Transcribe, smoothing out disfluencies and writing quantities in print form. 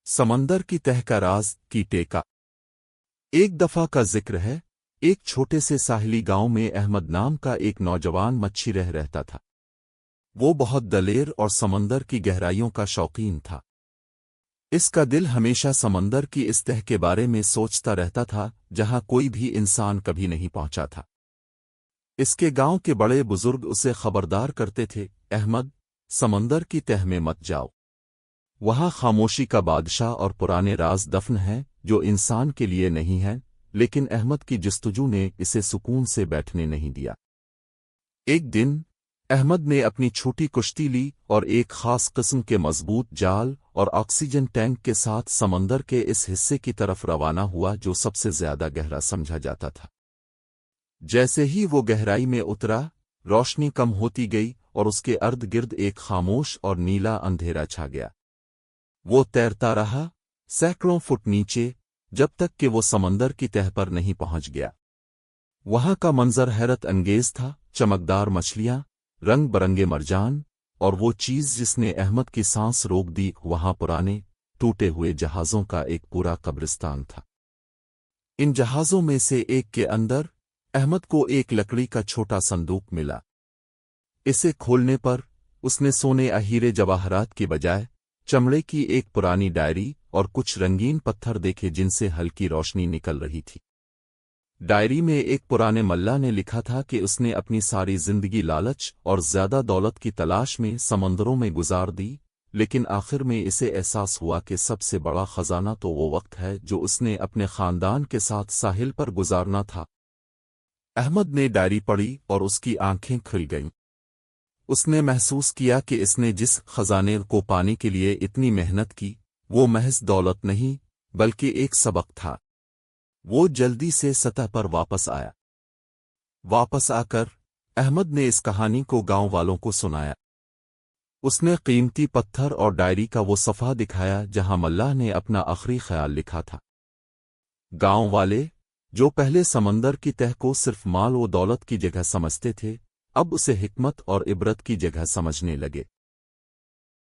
समंदर की तह का राज की टेका। एक दफा का जिक्र है, एक छोटे से साहिली गांव में अहमद नाम का एक नौजवान मच्छी रहता था। वो बहुत दलेर और समंदर की गहराइयों का शौकीन था। इसका दिल हमेशा समंदर की इस तह के बारे में सोचता रहता था जहां कोई भी इंसान कभी नहीं पहुंचा था। इसके गांव के बड़े बुजुर्ग उसे खबरदार करते थे, अहमद, समंदर की तह में मत जाओ। वहां खामोशी का बादशाह और पुराने राज दफन हैं जो इंसान के लिए नहीं है। लेकिन अहमद की जस्तजू ने इसे सुकून से बैठने नहीं दिया। एक दिन अहमद ने अपनी छोटी कुश्ती ली और एक खास किस्म के मजबूत जाल और ऑक्सीजन टैंक के साथ समंदर के इस हिस्से की तरफ रवाना हुआ जो सबसे ज्यादा गहरा समझा जाता था। जैसे ही वो गहराई में उतरा, रोशनी कम होती गई और उसके अर्द गिर्द एक खामोश और नीला अंधेरा छा गया। वो तैरता रहा, सैकड़ों फुट नीचे, जब तक कि वो समंदर की तह पर नहीं पहुंच गया। वहां का मंजर हैरत अंगेज था, चमकदार मछलियां, रंग बरंगे मरजान, और वो चीज जिसने अहमद की सांस रोक दी, वहां पुराने टूटे हुए जहाजों का एक पूरा कब्रिस्तान था। इन जहाजों में से एक के अंदर अहमद को एक लकड़ी का छोटा संदूक मिला। इसे खोलने पर उसने सोने हीरे जवाहरात की बजाय चमड़े की एक पुरानी डायरी और कुछ रंगीन पत्थर देखे जिनसे हल्की रोशनी निकल रही थी। डायरी में एक पुराने मल्ला ने लिखा था कि उसने अपनी सारी जिंदगी लालच और ज्यादा दौलत की तलाश में समंदरों में गुजार दी, लेकिन आखिर में इसे एहसास हुआ कि सबसे बड़ा खजाना तो वो वक्त है जो उसने अपने खानदान के साथ साहिल पर गुजारना था। अहमद ने डायरी पढ़ी और उसकी आंखें खुल गईं। उसने महसूस किया कि इसने जिस खजाने को पाने के लिए इतनी मेहनत की, वो महज दौलत नहीं बल्कि एक सबक था। वो जल्दी से सतह पर वापस आया। वापस आकर अहमद ने इस कहानी को गांव वालों को सुनाया। उसने कीमती पत्थर और डायरी का वो सफ़ा दिखाया जहां मल्लाह ने अपना आखिरी ख्याल लिखा था। गांव वाले, जो पहले समंदर की तह को सिर्फ माल व दौलत की जगह समझते थे, अब उसे हिकमत और इबरत की जगह समझने लगे।